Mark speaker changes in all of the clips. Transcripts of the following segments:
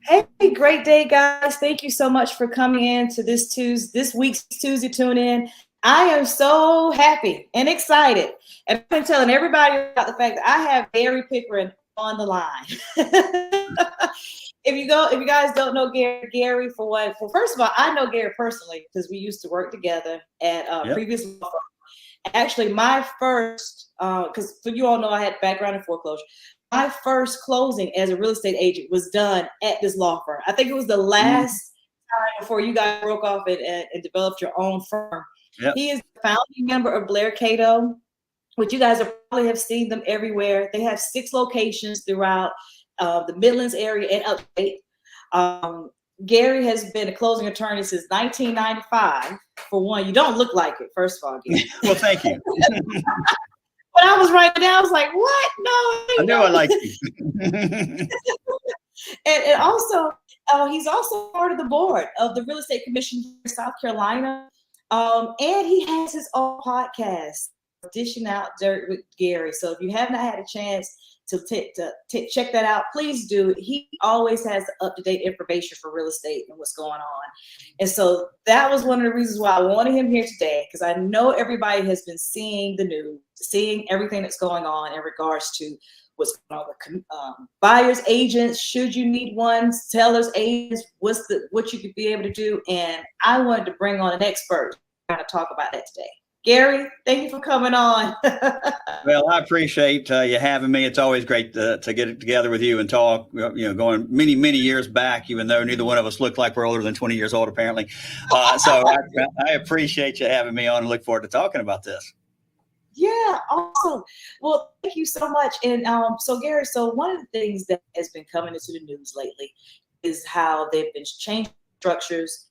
Speaker 1: Hey, great day, guys. Thank you so much for coming in to this week's Tuesday Tune In. I am so happy and excited. And I've been telling everybody about the fact that I have Gary Pickering on the line. If you guys don't know Gary, for one, well, first of all, I know Gary personally because we used to work together at previous law firm. Actually, my first, because you all know I had background in foreclosure. My first closing as a real estate agent was done at this law firm. I think it was the last time before you guys broke off and developed your own firm. Yep. He is the founding member of Blair Cato, which you guys probably have seen them everywhere. They have 6 locations throughout the Midlands area and upstate. Gary has been a closing attorney since 1995. For one, you don't look like it, first of all, Gary.
Speaker 2: Well, thank you.
Speaker 1: When I was writing down, I was like, what? No.
Speaker 2: I knew I liked you.
Speaker 1: and also, he's also part of the board of the Real Estate Commission in South Carolina. And he has his own podcast, Dishin Dirt with Gary. So if you haven't had a chance to check that out, please do. He always has up-to-date information for real estate and what's going on. And so that was one of the reasons why I wanted him here today, because I know everybody has been seeing the news, seeing everything that's going on in regards to what's going on with buyers agents. Should you need one? Sellers agents, what you could be able to do. And I wanted to bring on an expert to kind of talk about that today. Gary, thank you for coming on.
Speaker 2: Well, I appreciate you having me. It's always great to get together with you and talk, going many, many years back, even though neither one of us look like we're older than 20 years old, apparently. So I appreciate you having me on and look forward to talking about this.
Speaker 1: Yeah, awesome. Well, thank you so much. And so Gary, one of the things that has been coming into the news lately is how they've been changing structures,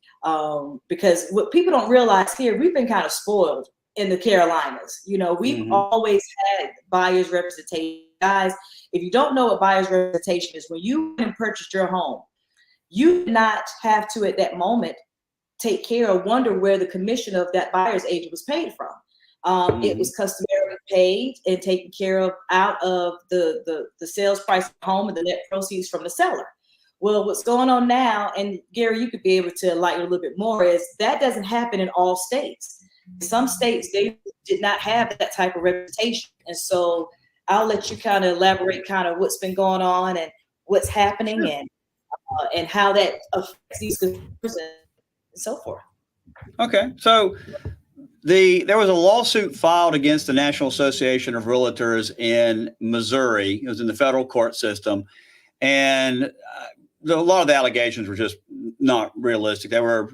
Speaker 1: because what people don't realize here, we've been kind of spoiled in the Carolinas. We've always had buyer's representation. Guys, if you don't know what buyer's representation is, when you purchased your home, you did not have to, at that moment, take care or wonder where the commission of that buyer's agent was paid from. It was customarily paid and taken care of out of the sales price of the home and the net proceeds from the seller. Well, what's going on now, and Gary, you could be able to enlighten a little bit more, is that doesn't happen in all states. Some states, they did not have that type of representation. And so I'll let you kind of elaborate kind of what's been going on and what's happening and how that affects these consumers and so forth.
Speaker 2: Okay. So there was a lawsuit filed against the National Association of Realtors in Missouri. It was in the federal court system. And a lot of the allegations were just not realistic. They were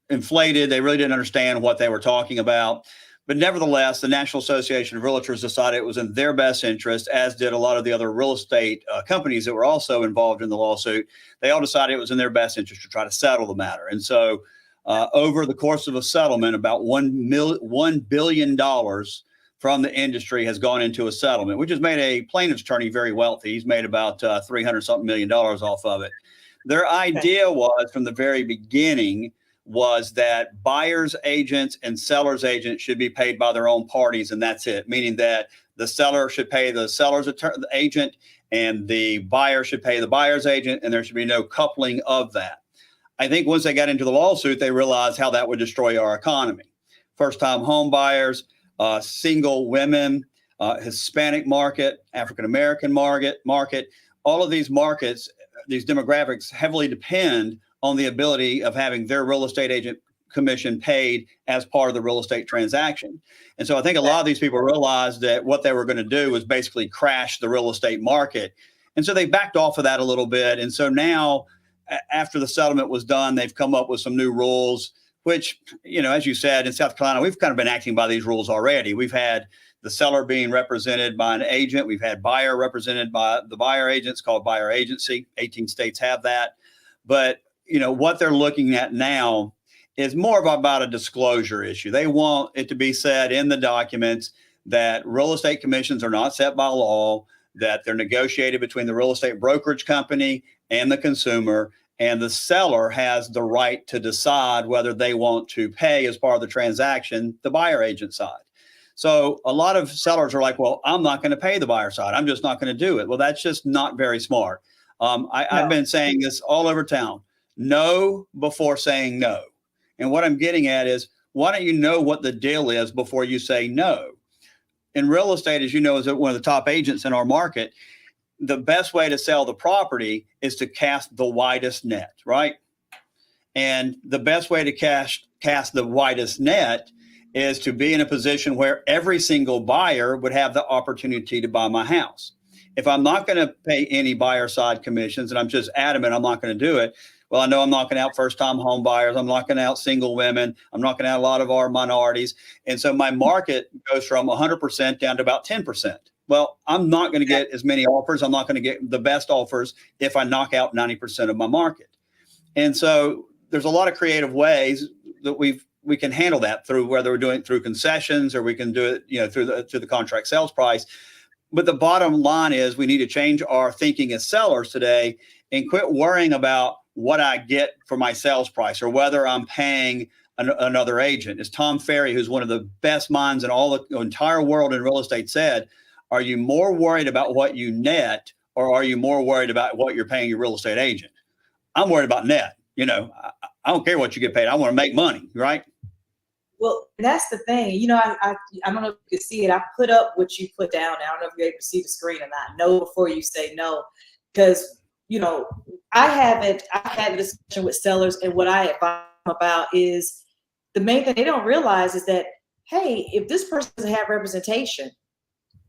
Speaker 2: inflated. They really didn't understand what they were talking about. But nevertheless, the National Association of Realtors decided it was in their best interest, as did a lot of the other real estate companies that were also involved in the lawsuit. They all decided it was in their best interest to try to settle the matter. And so over the course of a settlement, about $1 billion from the industry has gone into a settlement, which has made a plaintiff's attorney very wealthy. He's made about $300-something million off of it. Their idea was, from the very beginning, was that buyer's agents and seller's agents should be paid by their own parties, and that's it, meaning that the seller should pay the seller's agent and the buyer should pay the buyer's agent, and there should be no coupling of that. I think once they got into the lawsuit, they realized how that would destroy our economy. First-time home buyers, single women, Hispanic market, African-American market, all of these markets, these demographics heavily depend on the ability of having their real estate agent commission paid as part of the real estate transaction. And so I think a lot of these people realized that what they were going to do was basically crash the real estate market. And so they backed off of that a little bit. And so now, after the settlement was done, they've come up with some new rules, which, as you said, in South Carolina, we've kind of been acting by these rules already. We've had the seller being represented by an agent. We've had buyer represented by the buyer agents, called buyer agency. 18 states have that. But what they're looking at now is more about a disclosure issue. They want it to be said in the documents that real estate commissions are not set by law, that they're negotiated between the real estate brokerage company and the consumer, and the seller has the right to decide whether they want to pay as part of the transaction the buyer agent side. So a lot of sellers are like, well, I'm not going to pay the buyer side. I'm just not going to do it. Well, that's just not very smart. I've been saying this all over town. No before saying no. And what I'm getting at is, why don't you know what the deal is before you say no? In real estate, as you know, as one of the top agents in our market, the best way to sell the property is to cast the widest net, right? And the best way to cast the widest net is to be in a position where every single buyer would have the opportunity to buy my house. If I'm not going to pay any buyer side commissions, and I'm just adamant I'm not going to do it, well, I know I'm knocking out first-time home buyers. I'm knocking out single women. I'm knocking out a lot of our minorities. And so my market goes from 100% down to about 10%. Well, I'm not going to get as many offers. I'm not going to get the best offers if I knock out 90% of my market. And so there's a lot of creative ways that we can handle that through, whether we're doing it through concessions or we can do it, through the contract sales price. But the bottom line is we need to change our thinking as sellers today and quit worrying about what I get for my sales price or whether I'm paying another agent. As Tom Ferry, who's one of the best minds in all the entire world in real estate, said, are you more worried about what you net or are you more worried about what you're paying your real estate agent? I'm worried about net. I don't care what you get paid. I want to make money, right?
Speaker 1: Well, that's the thing. I don't know if you could see it. I put up what you put down. I don't know if you're able to see the screen or not. No before you say no. Because, I've had a discussion with sellers, and what I advise them about is the main thing they don't realize is that, hey, if this person doesn't have representation,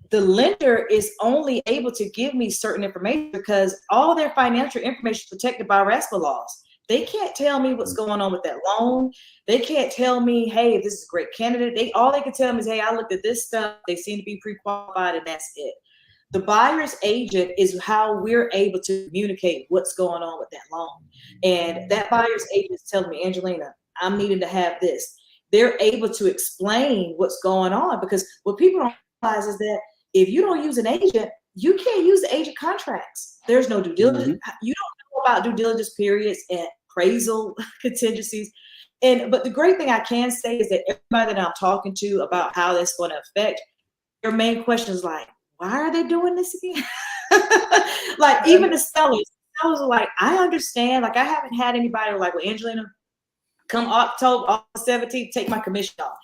Speaker 1: the lender is only able to give me certain information because all their financial information is protected by RESPA laws. They can't tell me what's going on with that loan. They can't tell me, hey, this is a great candidate. All they can tell me is, hey, I looked at this stuff. They seem to be pre-qualified, and that's it. The buyer's agent is how we're able to communicate what's going on with that loan. And that buyer's agent is telling me, Angelina, I'm needing to have this. They're able to explain what's going on, because what people don't realize is that if you don't use an agent, you can't use the agent contracts. There's no due diligence. Mm-hmm. You don't know about due diligence periods and appraisal contingencies. But the great thing I can say is that everybody that I'm talking to about how that's going to affect, their main question is like, why are they doing this again? Like, even the sellers are like, I understand. Like, I haven't had anybody like, well, Angelina, come October 17th, take my commission off.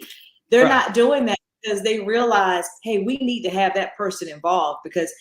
Speaker 1: They're not doing that because they realize, hey, we need to have that person involved, because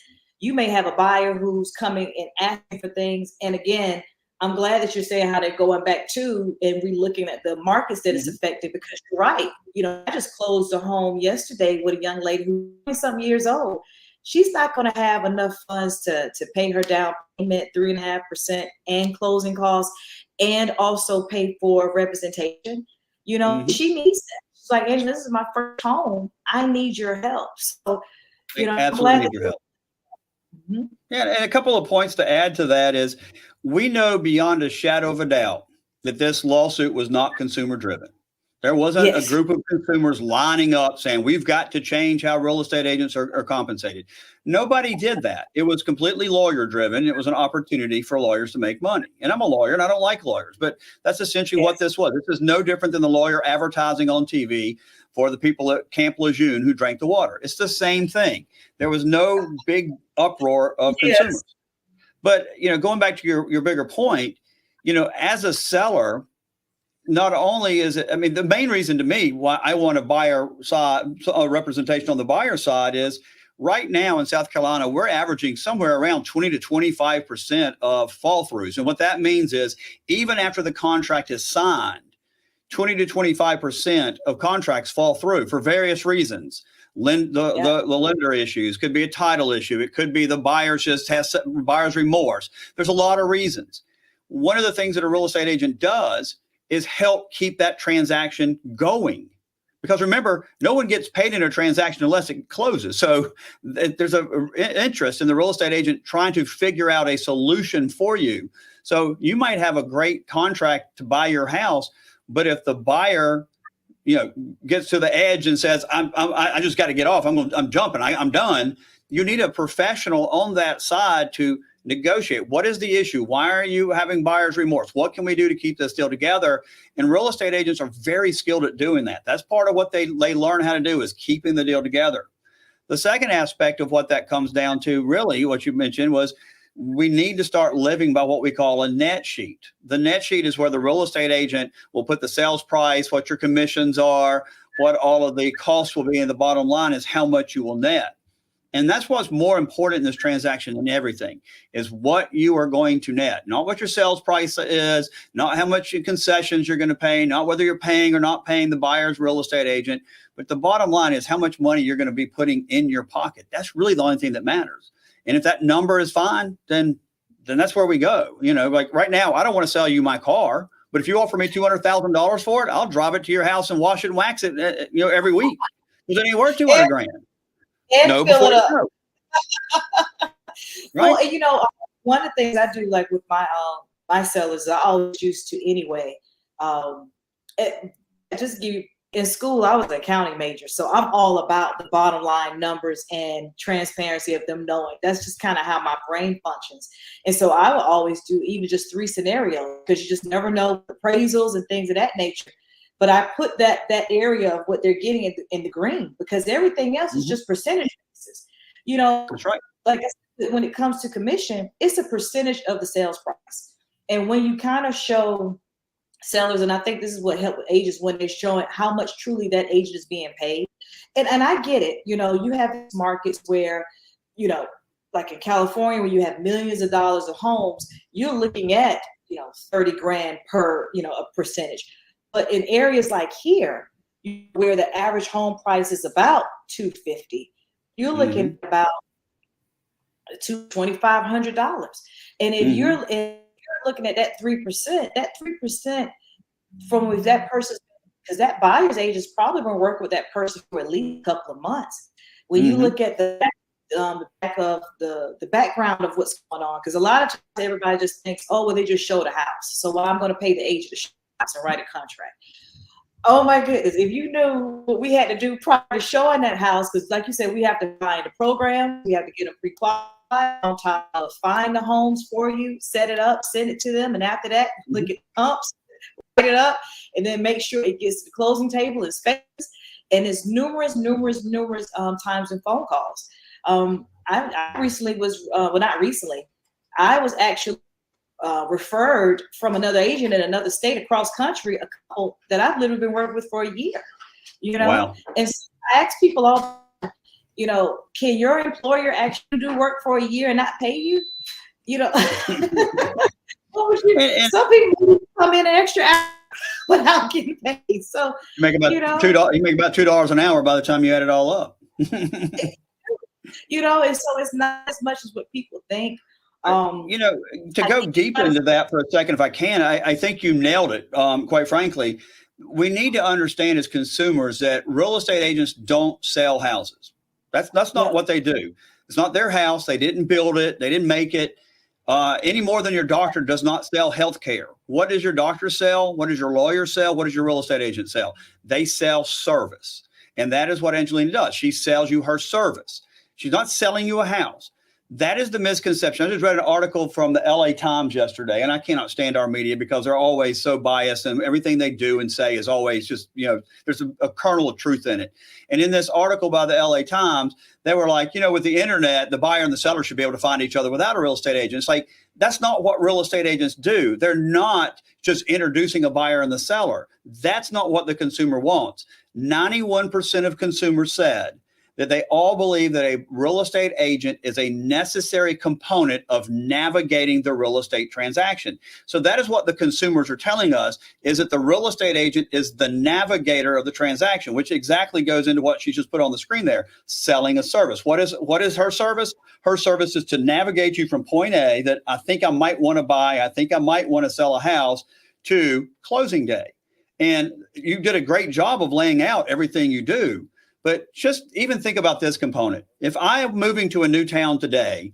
Speaker 1: you may have a buyer who's coming and asking for things. And again, I'm glad that you're saying how they're going back to and re-looking at the markets that it's affected, because you're right. I just closed a home yesterday with a young lady who's 20-some years old. She's not going to have enough funds to pay her down payment, 3.5%, and closing costs, and also pay for representation. She needs that. She's like, Angie, this is my first home. I need your help. So,
Speaker 2: absolutely need your help. Mm-hmm. Yeah, and a couple of points to add to that is, we know beyond a shadow of a doubt that this lawsuit was not consumer driven. There wasn't a group of consumers lining up saying, we've got to change how real estate agents are compensated. Nobody did that. It was completely lawyer driven. It was an opportunity for lawyers to make money. And I'm a lawyer and I don't like lawyers, but that's essentially what this was. This is no different than the lawyer advertising on TV for the people at Camp Lejeune who drank the water. It's the same thing. There was no big uproar of consumers. But, going back to your bigger point, as a seller, not only is it, the main reason to me why I want a buyer side representation on the buyer side is, right now in South Carolina, we're averaging somewhere around 20 to 25% of fall throughs. And what that means is, even after the contract is signed, 20 to 25% of contracts fall through for various reasons. The lender issues, could be a title issue. It could be the buyer just has buyer's remorse. There's a lot of reasons. One of the things that a real estate agent does is help keep that transaction going. Because remember, no one gets paid in a transaction unless it closes. So there's an interest in the real estate agent trying to figure out a solution for you. So you might have a great contract to buy your house, but if the buyer gets to the edge and says, I just got to get off, I'm jumping, I'm done, you need a professional on that side to negotiate. What is the issue? Why are you having buyer's remorse? What can we do to keep this deal together? And real estate agents are very skilled at doing that. That's part of what they learn how to do, is keeping the deal together. The second aspect of what that comes down to, really, what you mentioned, was, we need to have a professional on that side to negotiate. What is the issue? Why are you having buyer's remorse? What can we do to keep this deal together? And real estate agents are very skilled at doing that. That's part of what they learn how to do, is keeping the deal together. The second aspect of what that comes down to, really, what you mentioned, was, we need to start living by what we call a net sheet. The net sheet is where the real estate agent will put the sales price, what your commissions are, what all of the costs will be, and the bottom line is how much you will net. And that's what's more important in this transaction than everything, is what you are going to net, not what your sales price is, not how much concessions you're going to pay, not whether you're paying or not paying the buyer's real estate agent, but the bottom line is how much money you're going to be putting in your pocket. That's really the only thing that matters. And if that number is fine, then that's where we go. You know, like right now, I don't want to sell you my car, but if you offer me $200,000 for it, I'll drive it to your house and wash it and wax it, every week. Because it ain't worth 200 grand.
Speaker 1: And
Speaker 2: no,
Speaker 1: fill it up.
Speaker 2: Right.
Speaker 1: Well, you know, one of the things I do, like with my sellers, I always used to anyway. Just give you, in school, I was an accounting major, so I'm all about the bottom line numbers and transparency of them knowing. That's just kind of how my brain functions. And so I will always do even just 3 scenarios, because you just never know appraisals and things of that nature. But I put that area of what they're getting in the green, because everything else is just percentage basis. You know,
Speaker 2: that's right.
Speaker 1: Like I said, when it comes to commission, it's a percentage of the sales price. And when you kind of show sellers, and I think this is what helps with agents, when they're showing how much truly that agent is being paid. And I get it. You know, you have these markets where, you know, like in California, where you have millions of dollars of homes, you're looking at, 30 grand per, a percentage. But in areas like here, where the average home price is about $250,000, you're looking at about $2,500. And if you're looking at that 3% from that person, because that buyer's agent is probably going to work with that person for at least a couple of months. When you look at the back of the background of what's going on, because a lot of times everybody just thinks, oh, well, they just showed a house, so I'm going to pay the agent to show the house and write a contract. Oh my goodness, if you knew what we had to do prior to showing that house, because like you said, we have to find a program, we have to get them pre-qualified, on top of find the homes for you, set it up, send it to them, and after that, look at comps, write it up, and then make sure it gets to the closing table, inspections, and it's numerous times and phone calls. I recently was, not recently, I was actually referred from another agent in another state across country, a couple that I've literally been working with for a year, Wow. And so I ask people all, can your employer actually do work for a year and not pay you? What would you, and some people come in an extra hour without getting paid. So
Speaker 2: you make about $2. You make about $2 an hour by the time you add it all up.
Speaker 1: And so it's not as much as what people think.
Speaker 2: To go deeper into that for a second, if I can, I think you nailed it. Quite frankly, we need to understand as consumers that real estate agents don't sell houses. That's not what they do. It's not their house. They didn't build it. They didn't make it. Any more than your doctor does not sell health care. What does your doctor sell? What does your lawyer sell? What does your real estate agent sell? They sell service. And that is what Angelina does. She sells you her service. She's not selling you a house. That is the misconception. I just read an article from the LA Times yesterday, and I cannot stand our media because they're always so biased, and everything they do and say is always just, there's a kernel of truth in it. And in this article by the LA Times, they were like, with the internet, the buyer and the seller should be able to find each other without a real estate agent. It's like, that's not what real estate agents do. They're not just introducing a buyer and the seller. That's not what the consumer wants. 91% of consumers said that they all believe that a real estate agent is a necessary component of navigating the real estate transaction. So that is what the consumers are telling us, is that the real estate agent is the navigator of the transaction, which exactly goes into what she just put on the screen there, selling a service. What is her service? Her service is to navigate you from point A, that I think I might want to buy, I think I might want to sell a house, to closing day. And you did a great job of laying out everything you do. But just even think about this component. If I am moving to a new town today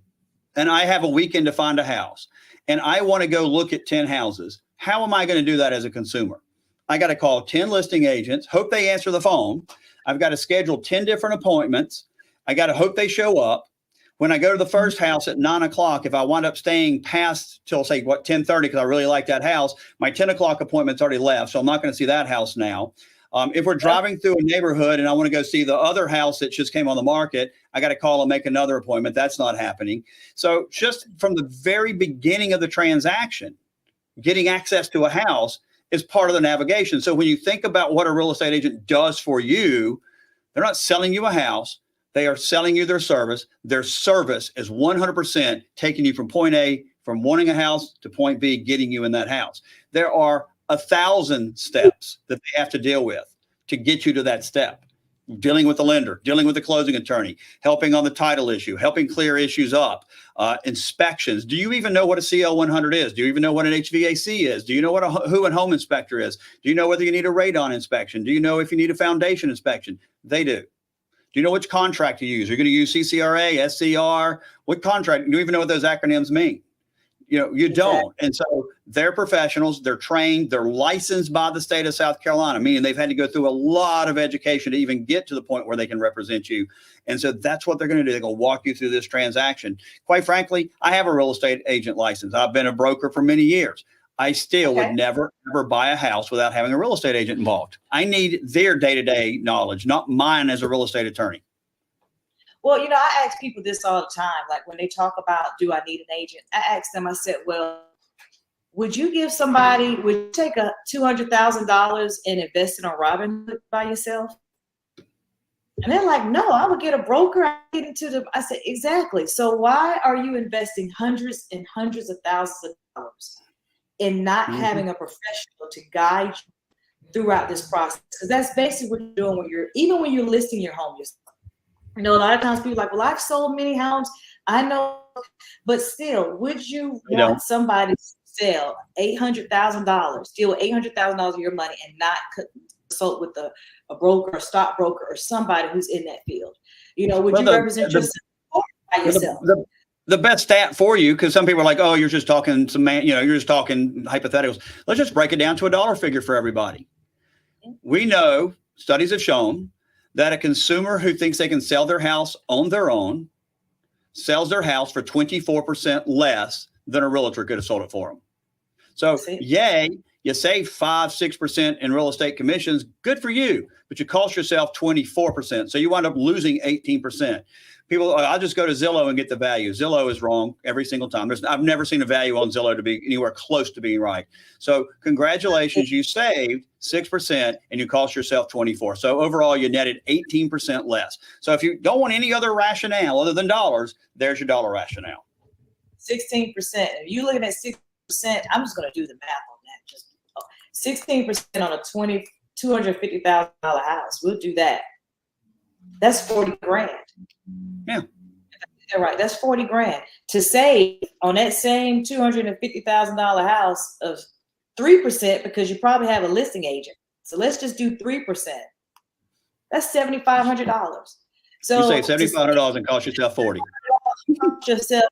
Speaker 2: and I have a weekend to find a house and I want to go look at 10 houses, how am I going to do that as a consumer? I got to call 10 listing agents, hope they answer the phone. I've got to schedule 10 different appointments. I got to hope they show up. When I go to the first house at 9 o'clock, if I wind up staying past till say 10:30 because I really like that house, my 10 o'clock appointment's already left, so I'm not going to see that house now. If we're driving through a neighborhood and I want to go see the other house that just came on the market, I got to call and make another appointment. That's not happening. So just from the very beginning of the transaction, getting access to a house is part of the navigation. So when you think about what a real estate agent does for you, they're not selling you a house. They are selling you their service. Their service is 100% taking you from point A, from wanting a house to point B, getting you in that house. There are 1,000 steps that they have to deal with to get you to that step. Dealing with the lender, dealing with the closing attorney, helping on the title issue, helping clear issues up, inspections. Do you even know what a CL 100 is? Do you even know what an HVAC is? Do you know what who a home inspector is? Do you know whether you need a radon inspection? Do you know if you need a foundation inspection? They do. Do you know which contract to use? You're going to use CCRA, SCR? What contract? Do you even know what those acronyms mean? You don't. And so they're professionals, they're trained, they're licensed by the state of South Carolina, meaning they've had to go through a lot of education to even get to the point where they can represent you. And so that's what they're going to do. They're going to walk you through this transaction. Quite frankly, I have a real estate agent license. I've been a broker for many years. I still would never, ever buy a house without having a real estate agent involved. I need their day-to-day knowledge, not mine as a real estate attorney.
Speaker 1: Well, I ask people this all the time. Like when they talk about, do I need an agent? I ask them, I said, well, would you take a $200,000 and invest it on Robinhood by yourself? And they're like, no, I would get a broker. I said, exactly. So why are you investing hundreds and hundreds of thousands of dollars and not having a professional to guide you throughout this process? Because that's basically what you're doing even when you're listing your home yourself. A lot of times people are like, well, I've sold many homes. I know, but still, would you want somebody to sell $800,000, deal with $800,000 of your money and not consult with a broker, a stockbroker, or somebody who's in that field? Would you represent yourself by yourself?
Speaker 2: The best stat for you, because some people are like, oh, you're just talking you're just talking hypotheticals. Let's just break it down to a dollar figure for everybody. We know, studies have shown, that a consumer who thinks they can sell their house on their own sells their house for 24% less than a realtor could have sold it for them. So, yay, you save 5-6% in real estate commissions. Good for you, but you cost yourself 24%. So you wind up losing 18%. People, I'll just go to Zillow and get the value. Zillow is wrong every single time. I've never seen a value on Zillow to be anywhere close to being right. So congratulations, you saved 6% and you cost yourself 24. So overall, you netted 18% less. So if you don't want any other rationale other than dollars, there's your dollar rationale.
Speaker 1: 16%. If you're looking at 6%, I'm just going to do the math on that. Just 16% on a $250,000 house. We'll do that. That's 40 grand.
Speaker 2: Yeah.
Speaker 1: Right. That's 40 grand to save on that same $250,000 house of 3% because you probably have a listing agent. So let's just do 3%. That's $7,500. So
Speaker 2: you save $7,500 and cost yourself 40.
Speaker 1: Yourself.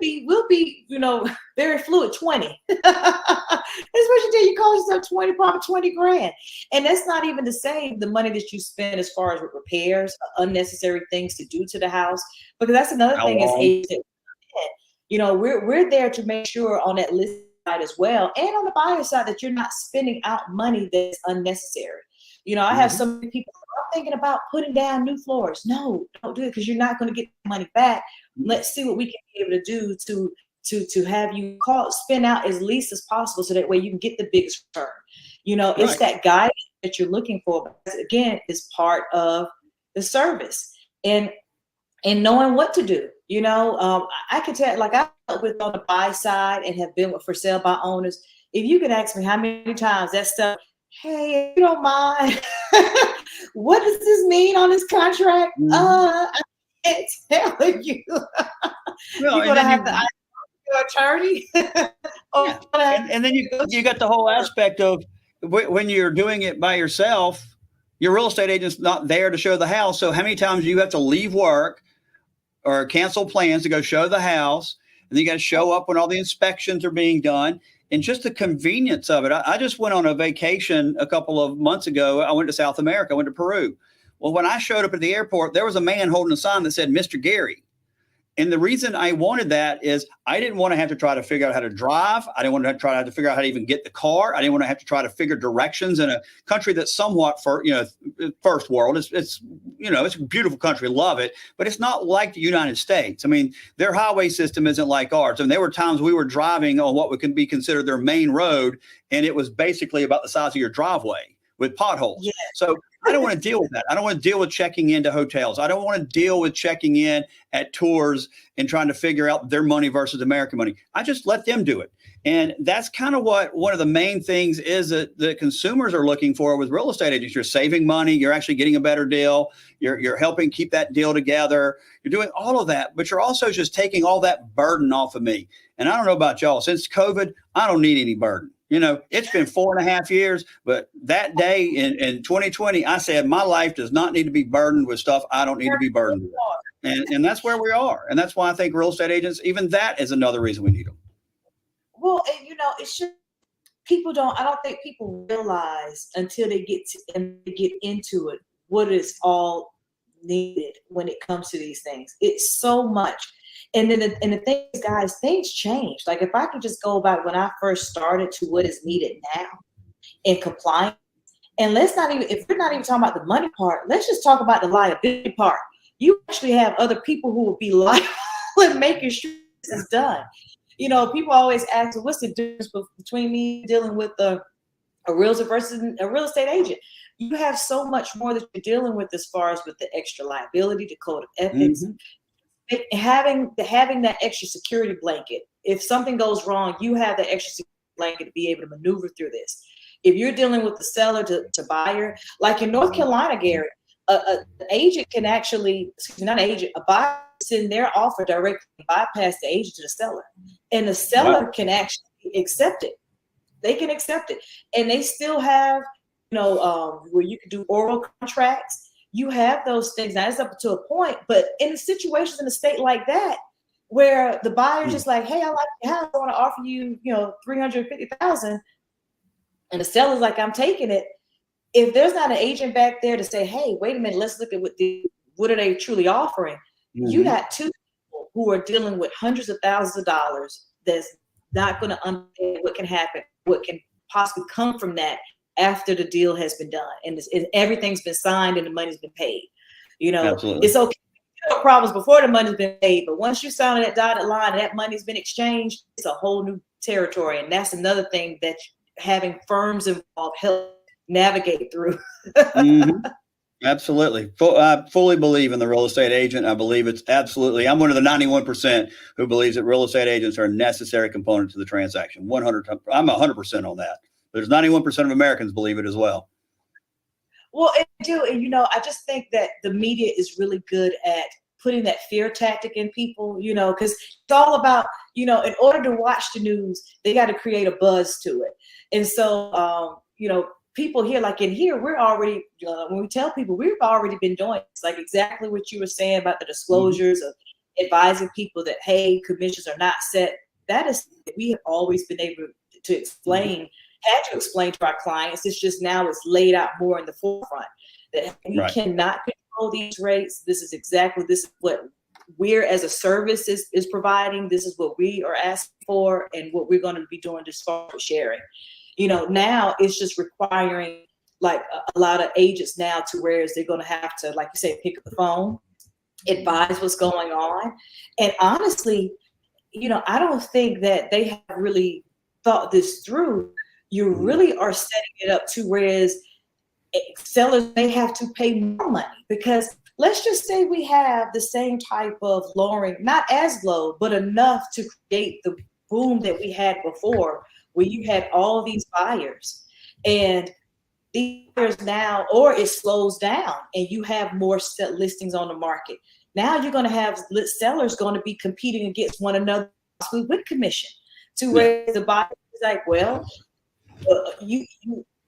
Speaker 1: We'll be, very fluid, 20. That's what you do. You call yourself 20, probably 20 grand. And that's not even to say the money that you spend as far as with repairs, unnecessary things to do to the house. Because that's another thing is agent. We're there to make sure on that list side as well. And on the buyer side that you're not spending out money that's unnecessary. I have some people thinking about putting down new floors. No, don't do it because you're not going to get the money back. Let's see what we can be able to do to have you spend out as least as possible so that way you can get the biggest return. It's that guidance that you're looking for. But again, is part of the service and knowing what to do. I could tell, like I dealt with on the buy side and have been with for sale by owners. If you could ask me how many times that stuff, hey, if you don't mind, what does this mean on this contract? I can't tell you. You're going to have to ask your attorney.
Speaker 2: And then you got the whole aspect of when you're doing it by yourself, your real estate agent's not there to show the house. So how many times do you have to leave work or cancel plans to go show the house? And then you got to show up when all the inspections are being done. And just the convenience of it. I just went on a vacation a couple of months ago. I went to South America. I went to Peru. Well, when I showed up at the airport, there was a man holding a sign that said, Mr. Gary. And the reason I wanted that is I didn't want to have to try to figure out how to drive. I didn't want to try to figure out how to even get the car. I didn't want to have to try to figure directions in a country that's somewhat first world. It's a beautiful country, love it, but it's not like the United States. I mean, their highway system isn't like ours. And there were times we were driving on what can be considered their main road, and it was basically about the size of your driveway with potholes.
Speaker 1: Yeah.
Speaker 2: So I don't want to deal with that. I don't want to deal with checking into hotels. I don't want to deal with checking in at tours and trying to figure out their money versus American money. I just let them do it. And that's kind of what one of the main things is that the consumers are looking for with real estate agents. You're saving money. You're actually getting a better deal. You're helping keep that deal together. You're doing all of that, but you're also just taking all that burden off of me. And I don't know about y'all. Since COVID, I don't need any burden. It's been 4.5 years, but that day in 2020, I said, my life does not need to be burdened with stuff I don't need to be burdened with. And that's where we are. And that's why I think real estate agents, even that is another reason we need them.
Speaker 1: Well, and it's just I don't think people realize until they get into it, what is all needed when it comes to these things. It's so much. And then the thing is, guys, things change. Like if I could just go back when I first started to what is needed now in compliance, and if we're not even talking about the money part, let's just talk about the liability part. You actually have other people who will be liable in making sure this is done. People always ask, what's the difference between me dealing with a realtor versus a real estate agent? You have so much more that you're dealing with as far as with the extra liability, the code of ethics. Mm-hmm. Having that extra security blanket. If something goes wrong, you have the extra security blanket to be able to maneuver through this. If you're dealing with the seller to buyer, like in North Carolina, Gary, an agent can actually, not an agent, a buyer send their offer directly, bypass the agent to the seller, and the seller can actually accept it. They can accept it, and they still have, where you can do oral contracts. You have those things. Now it's up to a point, but in situations in a state like that, where the buyer's just like, hey, I like your house, I want to offer you, $350,000, and the seller's like, I'm taking it. If there's not an agent back there to say, hey, wait a minute, let's look at what are they truly offering? Mm-hmm. You got two people who are dealing with hundreds of thousands of dollars that's not going to understand what can happen, what can possibly come from that after the deal has been done and everything's been signed and the money's been paid. Absolutely. It's okay. No problems before the money's been paid, but once you sign that dotted line and that money's been exchanged, it's a whole new territory. And that's another thing that having firms involved help navigate through.
Speaker 2: Mm-hmm. Absolutely. I fully believe in the real estate agent. I believe I'm one of the 91% who believes that real estate agents are a necessary component to the transaction. I'm 100% on that. There's 91% of Americans believe it as well.
Speaker 1: Well, I do. And, I just think that the media is really good at putting that fear tactic in people, because it's all about, in order to watch the news, they got to create a buzz to it. And so, people here, like in here, we're already, when we tell people, we've already been doing it. It's like exactly what you were saying about the disclosures of advising people that, hey, commissions are not set. That is, we have always been able to explain, had to explain to our clients. It's just now it's laid out more in the forefront that we cannot control these rates. This is what we're as a service is providing. This is what we are asking for and what we're going to be doing as far as sharing. Now it's just requiring like a lot of agents now to where they're going to have to, like you say, pick up the phone, advise what's going on. And honestly, I don't think that they have really thought this through. You really are setting it up to whereas sellers may have to pay more money, because let's just say we have the same type of lowering, not as low, but enough to create the boom that we had before, where you had all these buyers and these buyers now, or it slows down and you have more listings on the market. Now you're going to have sellers going to be competing against one another with commission, to where the buyer is like, well,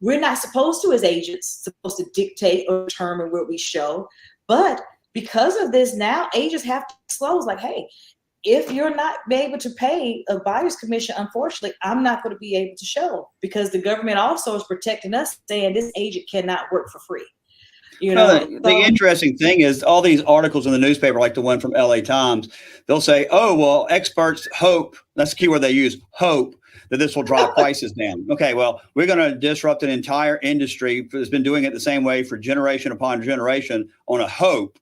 Speaker 1: we're not supposed to, as agents, supposed to dictate or determine where we show. But because of this, now agents have to disclose, like, hey, if you're not able to pay a buyer's commission, unfortunately, I'm not going to be able to show, because the government also is protecting us, saying this agent cannot work for free.
Speaker 2: Well, the interesting thing is all these articles in the newspaper, like the one from LA Times, they'll say, oh, well, experts hope, that's the key word they use, hope that this will drive prices down. Okay, well, we're going to disrupt an entire industry that's been doing it the same way for generation upon generation on a hope.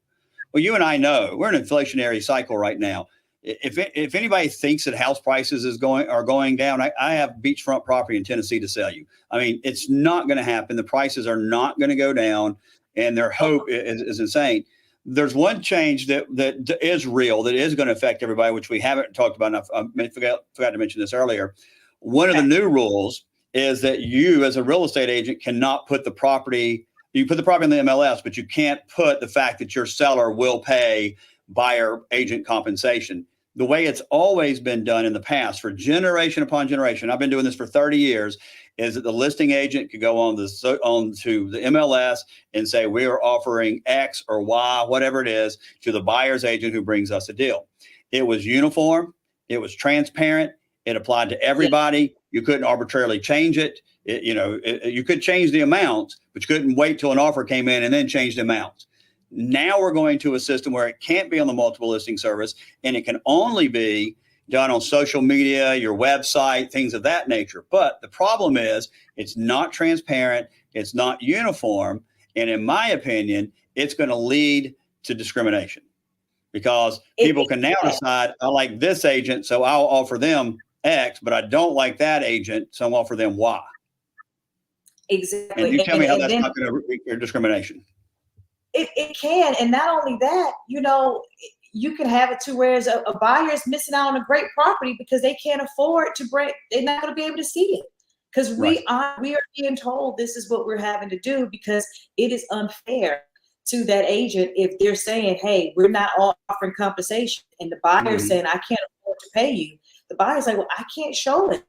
Speaker 2: Well, you and I know we're in an inflationary cycle right now. If anybody thinks that house prices are going down, I have beachfront property in Tennessee to sell you. I mean, it's not going to happen. The prices are not going to go down, and their hope is insane. There's one change that is real, that is going to affect everybody, which we haven't talked about enough. I forgot to mention this earlier. One of the new rules is that you, as a real estate agent, cannot put the property. You put the property in the MLS, but you can't put the fact that your seller will pay buyer agent compensation. The way it's always been done in the past for generation upon generation, I've been doing this for 30 years, is that the listing agent could go on to the MLS and say, we are offering X or Y, whatever it is, to the buyer's agent who brings us a deal. It was uniform. It was transparent. It applied to everybody. You couldn't arbitrarily change it. You could change the amounts, but you couldn't wait till an offer came in and then change the amounts. Now we're going to a system where it can't be on the multiple listing service, and it can only be done on social media, your website, things of that nature. But the problem is it's not transparent, it's not uniform, and in my opinion, it's going to lead to discrimination because people can now decide, I like this agent, so I'll offer them X, but I don't like that agent, so I'll offer them Y.
Speaker 1: Exactly.
Speaker 2: And you tell me how that's not going to be discrimination.
Speaker 1: It can. And not only that, you can have it to where a buyer is missing out on a great property because they can't afford to they're not going to be able to see it. Because we are being told this is what we're having to do because it is unfair to that agent if they're saying, hey, we're not offering compensation. And the buyer saying, I can't afford to pay you. The buyer's like, well, I can't show it.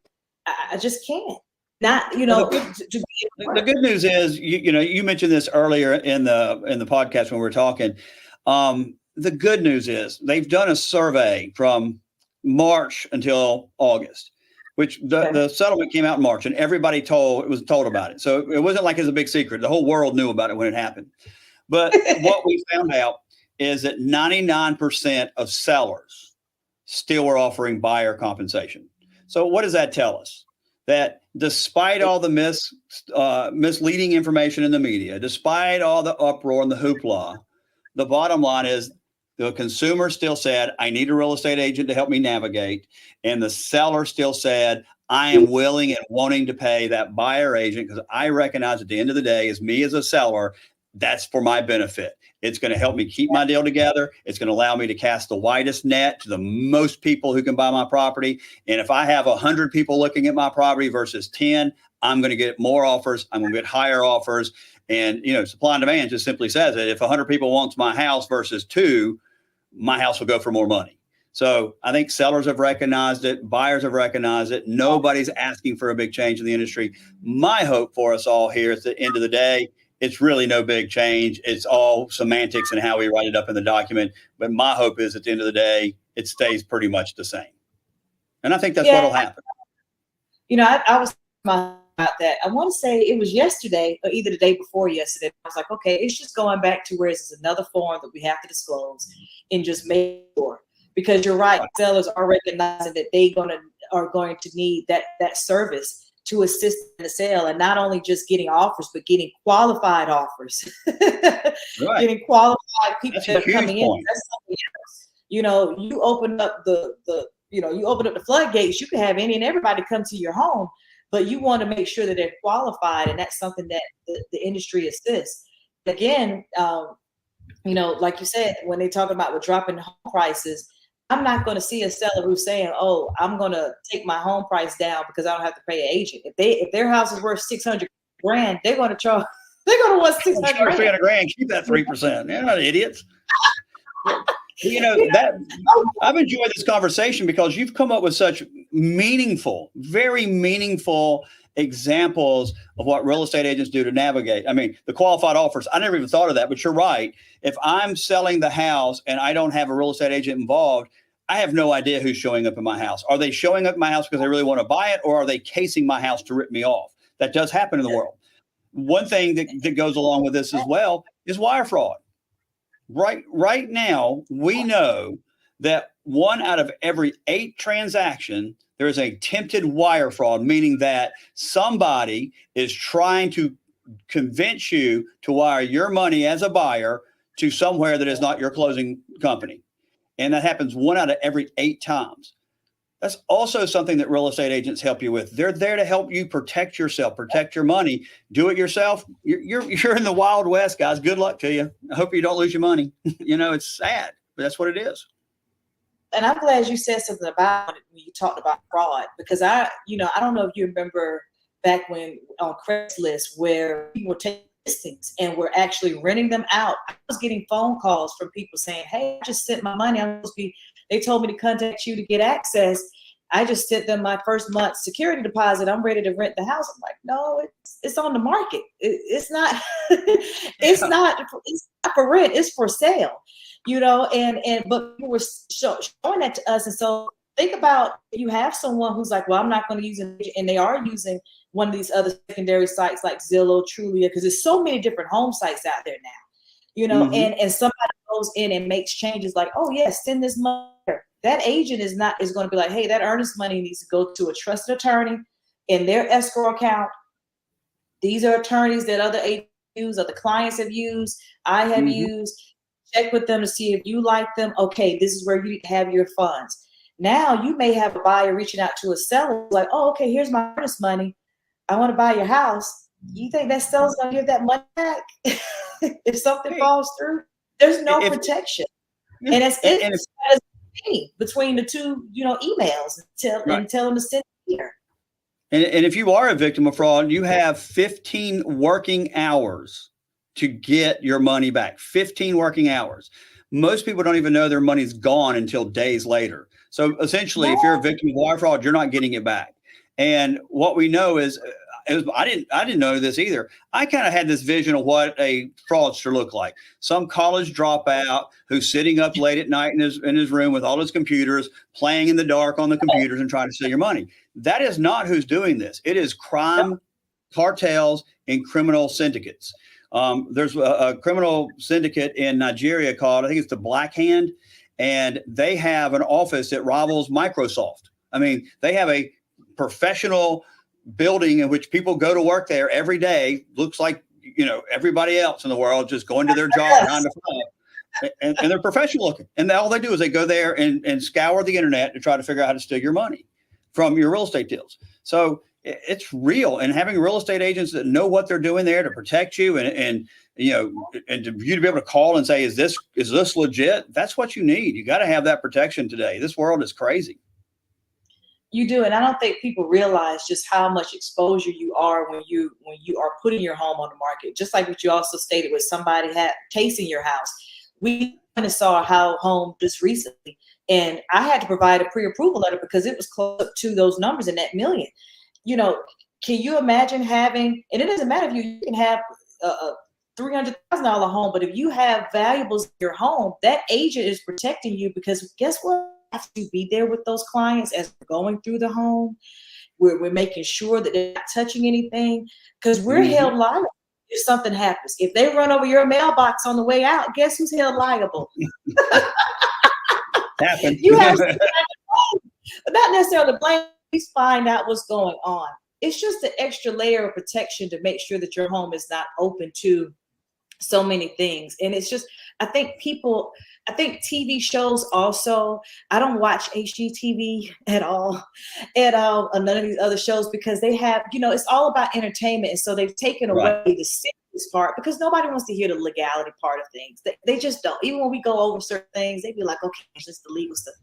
Speaker 1: I just can't. Not,
Speaker 2: the good news is, you mentioned this earlier in the podcast when we were talking. The good news is they've done a survey from March until August, which the settlement came out in March, and everybody was told about it. So it wasn't like it was a big secret. The whole world knew about it when it happened. But what we found out is that 99% of sellers still were offering buyer compensation. So what does that tell us? That despite all the misleading information in the media, despite all the uproar and the hoopla, the bottom line is the consumer still said, I need a real estate agent to help me navigate. And the seller still said, I am willing and wanting to pay that buyer agent because I recognize at the end of the day, as me as a seller, that's for my benefit. It's going to help me keep my deal together. It's going to allow me to cast the widest net to the most people who can buy my property. And if I have 100 people looking at my property versus 10, I'm going to get more offers. I'm going to get higher offers. And, supply and demand just simply says that if 100 people wants my house versus 2, my house will go for more money. So I think sellers have recognized it. Buyers have recognized it. Nobody's asking for a big change in the industry. My hope for us all here is at the end of the day, it's really no big change. It's all semantics and how we write it up in the document. But my hope is at the end of the day, it stays pretty much the same. And I think that's what'll happen.
Speaker 1: I was about that. I want to say it was yesterday or either the day before yesterday. I was like, okay, it's just going back to where it's another form that we have to disclose and just make sure. Because you're right, sellers are recognizing that they are going to need that service to assist in the sale, and not only just getting offers, but getting qualified offers.
Speaker 2: Right.
Speaker 1: Getting qualified people
Speaker 2: That's
Speaker 1: that are coming
Speaker 2: point.
Speaker 1: in. That's something else. You open up you open up the floodgates. You can have any and everybody come to your home, but you want to make sure that they're qualified, and that's something that the industry assists. Again, like you said, when they talk about dropping home prices, I'm not going to see a seller who's saying, "Oh, I'm going to take my home price down because I don't have to pay an agent." If their house is worth $600,000, they're going to charge. They're going to want $600,000.
Speaker 2: $300,000. Keep that 3%. They're not idiots. I've enjoyed this conversation because you've come up with such meaningful, very meaningful examples of what real estate agents do to navigate. I mean, the qualified offers, I never even thought of that, but you're right. If I'm selling the house and I don't have a real estate agent involved, I have no idea who's showing up in my house. Are they showing up in my house because they really want to buy it, or are they casing my house to rip me off? That does happen in the world. One thing that goes along with this as well is wire fraud. Right now, we know that 1 out of every 8 transactions, there is a attempted wire fraud, meaning that somebody is trying to convince you to wire your money as a buyer to somewhere that is not your closing company. And that happens 1 out of every 8 times. That's also something that real estate agents help you with. They're there to help you protect yourself, protect your money. Do it yourself. You're in the Wild West, guys. Good luck to you. I hope you don't lose your money. It's sad, but that's what it is.
Speaker 1: And I'm glad you said something about it when you talked about fraud, because I don't know if you remember back when on Craigslist where people were taking listings and were actually renting them out. I was getting phone calls from people saying, "Hey, I just sent my money. They told me to contact you to get access. I just sent them my first month's security deposit. I'm ready to rent the house." I'm like, "No, it's on the market. It's not. It's not for rent. It's for sale." But people were showing that to us. And so think about if you have someone who's like, "Well, I'm not going to use it," and they are using one of these other secondary sites like Zillow, Trulia, because there's so many different home sites out there now, and somebody goes in and makes changes like, "Oh yes, send this money." That agent is going to be like, "Hey, that earnest money needs to go to a trusted attorney in their escrow account. These are attorneys that other agents use, other clients have used, I have used. Check with them to see if you like them. Okay, this is where you have your funds." Now you may have a buyer reaching out to a seller like, "Oh, okay, here's my earnest money. I want to buy your house." You think that seller's going to give that money back if something falls through? There's no protection. And it's between the two, emails and tell them to send it here.
Speaker 2: And if you are a victim of fraud, you have 15 working hours to get your money back. 15 working hours. Most people don't even know their money's gone until days later. So essentially, if you're a victim of wire fraud, you're not getting it back. And what we know is, I didn't know this either. I kind of had this vision of what a fraudster looked like. Some college dropout who's sitting up late at night in his room with all his computers, playing in the dark on the computers and trying to steal your money. That is not who's doing this. It is crime cartels and criminal syndicates. There's a criminal syndicate in Nigeria called, I think it's the Black Hand, and they have an office that rivals Microsoft. I mean, they have a professional building in which people go to work there every day. Looks like, everybody else in the world just going to their job 9 to 5. And they're professional looking. And all they do is they go there and scour the internet to try to figure out how to steal your money from your real estate deals. So it's real. And having real estate agents that know what they're doing there to protect you and to you to be able to call and say, is this legit? That's what you need. You got to have that protection today. This world is crazy.
Speaker 1: You do, and I don't think people realize just how much exposure you are when you are putting your home on the market. Just like what you also stated with somebody casing your house. We kind of saw a home just recently, and I had to provide a pre-approval letter because it was close up to those numbers in that million. Can you imagine having? And it doesn't matter if you can have a $300,000 home, but if you have valuables in your home, that agent is protecting you because guess what? Have to be there with those clients as we're going through the home. We're making sure that they're not touching anything because we're held liable if something happens. If they run over your mailbox on the way out, guess who's held liable?
Speaker 2: Happened.
Speaker 1: You have to not necessarily blame. Please find out what's going on. It's just an extra layer of protection to make sure that your home is not open to so many things. And it's just, I think TV shows also, I don't watch HGTV at all, none of these other shows because they have, it's all about entertainment. And so they've taken away the serious part because nobody wants to hear the legality part of things. They just don't. Even when we go over certain things, they be like, okay, it's just the legal stuff.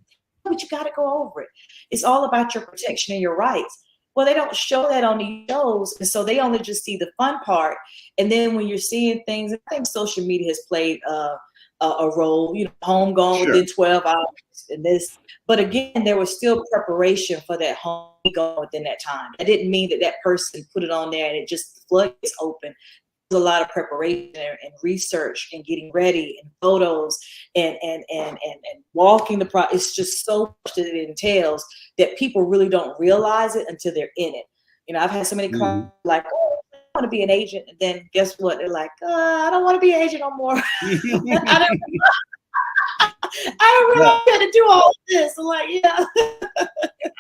Speaker 1: But you got to go over it. It's all about your protection and your rights. Well, they don't show that on these shows. And so they only just see the fun part. And then when you're seeing things, I think social media has played a role, home gone within 12 hours and this. But again, there was still preparation for that home gone within that time. It didn't mean that process put it on there and it just the floodgates open. There's a lot of preparation and research and getting ready and photos and walking the process. It's just so much that it entails that people really don't realize it until they're in it. I've had so many clients like, "Oh, want to be an agent. And then guess what? They're like, I don't want to be an agent no more. I don't really
Speaker 2: Well,
Speaker 1: got to do all of this. I'm like, yeah.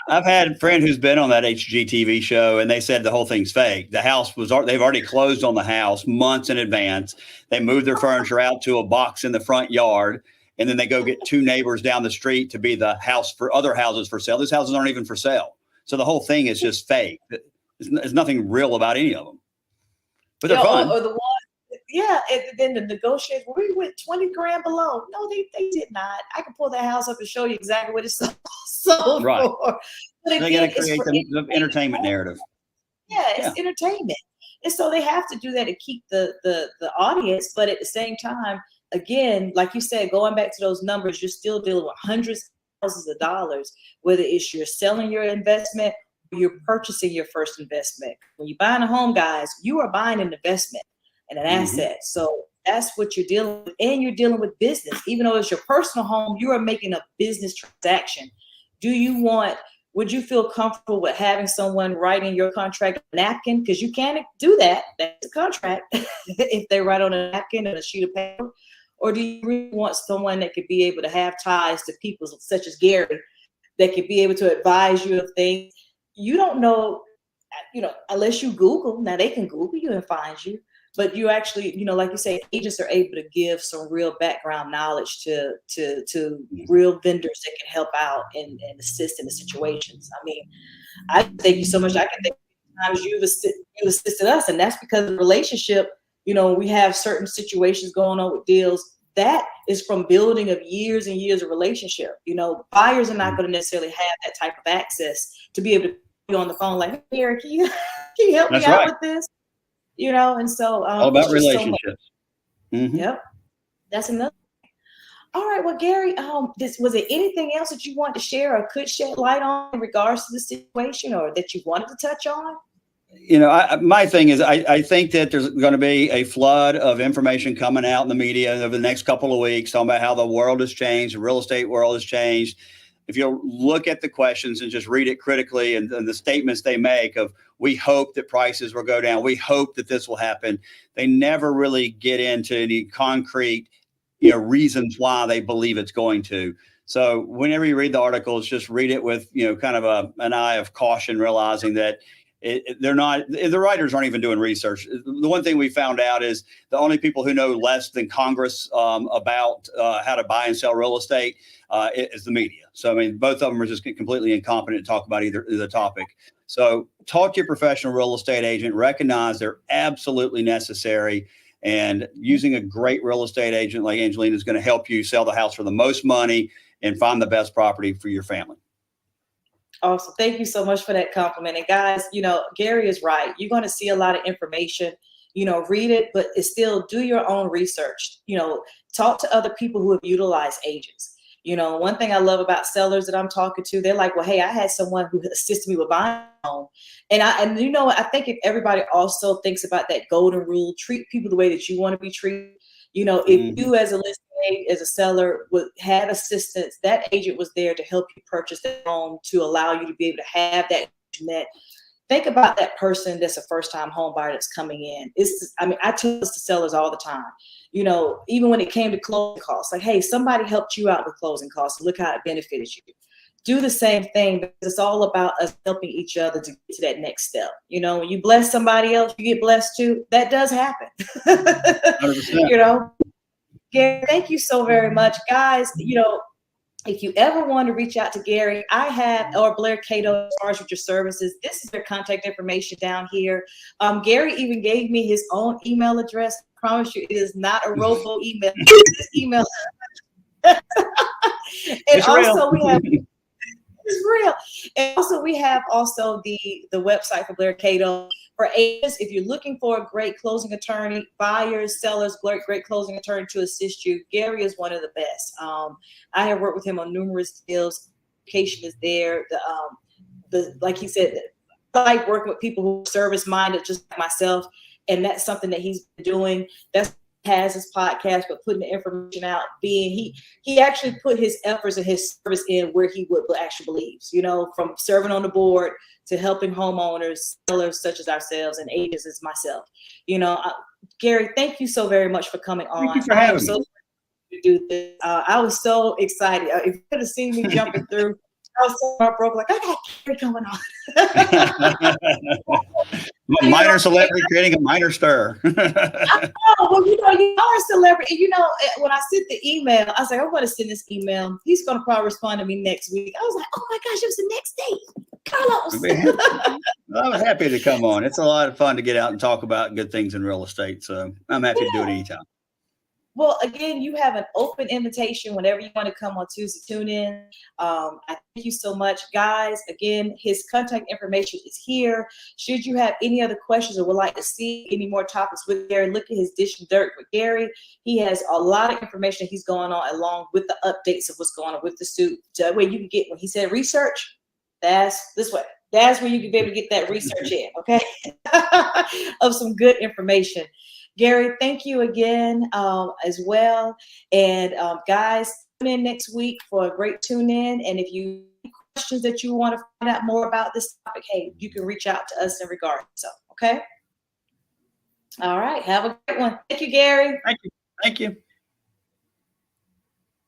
Speaker 2: I've had a friend who's been on that HGTV show, and they said the whole thing's fake. The house they've already closed on the house months in advance. They moved their furniture out to a box in the front yard, and then they go get 2 neighbors down the street to be the house for other houses for sale. These houses aren't even for sale. So the whole thing is just fake. There's nothing real about any of them, but they're fun.
Speaker 1: Or the one, yeah, and then the negotiators, we went 20 grand below. No, they did not. I can pull that house up and show you exactly what it's sold
Speaker 2: Right.
Speaker 1: for. But
Speaker 2: They got to create the entertainment narrative.
Speaker 1: Yeah, it's entertainment. And so they have to do that to keep the audience. But at the same time, again, like you said, going back to those numbers, you're still dealing with hundreds of thousands of dollars, whether it's you're selling your investment or you're purchasing your first investment. When you're buying a home, guys, you are buying an investment and an asset. So that's what you're dealing with. And you're dealing with business. Even though it's your personal home, you are making a business transaction. Would you feel comfortable with having someone writing your contract on a napkin? Because you can't do that. That's a contract if they write on a napkin and a sheet of paper. Or do you really want someone that could be able to have ties to people such as Gary that could be able to advise you of things? You don't know, unless you Google. Now they can Google you and find you. But you actually, like you say, agents are able to give some real background knowledge to real vendors that can help out and assist in the situations. I mean, I thank you so much. I can think of times you assisted us, and that's because of the relationship. We have certain situations going on with deals. That is from building of years and years of relationship. Buyers are not going to necessarily have that type of access to be able to be on the phone like, hey, Eric, can you help me out with this? And so
Speaker 2: all about relationships.
Speaker 1: Yep, that's another. All right, well, Gary, was there anything else that you want to share or could shed light on in regards to the situation, or that you wanted to touch on?
Speaker 2: My thing is, I think that there's going to be a flood of information coming out in the media over the next couple of weeks, talking about how the world has changed, the real estate world has changed. If you look at the questions and just read it critically and the statements they make of, we hope that prices will go down, we hope that this will happen, they never really get into any concrete, reasons why they believe it's going to. So whenever you read the articles, just read it with, kind of an eye of caution, realizing that the writers aren't even doing research. The one thing we found out is the only people who know less than Congress about how to buy and sell real estate is the media. So, I mean, both of them are just completely incompetent to talk about either topic. So talk to your professional real estate agent, recognize they're absolutely necessary. And using a great real estate agent like Angelina is going to help you sell the house for the most money and find the best property for your family.
Speaker 1: Awesome. Thank you so much for that compliment. And guys, Gary is right. You're going to see a lot of information, read it, but still do your own research. Talk to other people who have utilized agents. One thing I love about sellers that I'm talking to, they're like, well, hey, I had someone who assisted me with buying a home. And I think if everybody also thinks about that golden rule, treat people the way that you want to be treated. If you as a listing agent, as a seller would have assistance, that agent was there to help you purchase the home, to allow you to be able to have that net. Think about that person that's a first-time home buyer that's coming in. I tell this to sellers all the time. Even when it came to closing costs, like, hey, somebody helped you out with closing costs. Look how it benefited you. Do the same thing, because it's all about us helping each other to get to that next step. When you bless somebody else, you get blessed too. That does happen.
Speaker 2: 100%.
Speaker 1: Gary, thank you so very much. Guys, if you ever want to reach out to Gary, or Blair Cato, as far as with your services, this is their contact information down here. Gary even gave me his own email address. I promise you, it is not a robo email. It's his email. And
Speaker 2: it's
Speaker 1: also
Speaker 2: real.
Speaker 1: It's real. And also we have the website for Blair Cato. For agents, if you're looking for a great closing attorney, buyers, sellers, great closing attorney to assist you, Gary is one of the best. I have worked with him on numerous deals. Education is there. Like he said, I like working with people who are service minded, just like myself, and that's something that he's been doing. That's has his podcast, but putting the information out, he actually put his efforts and his service in where he would actually believes, you know, from serving on the board to helping homeowners, sellers such as ourselves, and agents as myself. You know, Gary, thank you so very much for coming on.
Speaker 2: Thank you for having me.
Speaker 1: To do this. I was so excited. If you could have seen me jumping through, I was so heartbroken, like, I got Gary going on.
Speaker 2: Minor celebrity creating a minor stir.
Speaker 1: Well, you know, you are a celebrity. You know, when I sent the email, I was like, I'm going to send this email. He's going to probably respond to me next week. I was like, oh my gosh, it was the next day. Carlos.
Speaker 2: I was happy to come on. It's a lot of fun to get out and talk about good things in real estate. So I'm happy to do it anytime.
Speaker 1: Well, again, you have an open invitation whenever you want to come on Tuesday. Tune in. I thank you so much, guys. Again, his contact information is here. Should you have any other questions or would like to see any more topics with Gary, look at his Dishin Dirt with Gary. He has a lot of information he's going on along with the updates of what's going on with the suit. That way you can get, when he said research, that's this way. That's where you can be able to get that research in, okay, of some good information. Gary, thank you again as well. And guys, tune in next week for a great tune in. And if you have questions that you want to find out more about this topic, hey, you can reach out to us in regard. So, okay. All right. Have a great one. Thank you, Gary.
Speaker 2: Thank you. Thank you.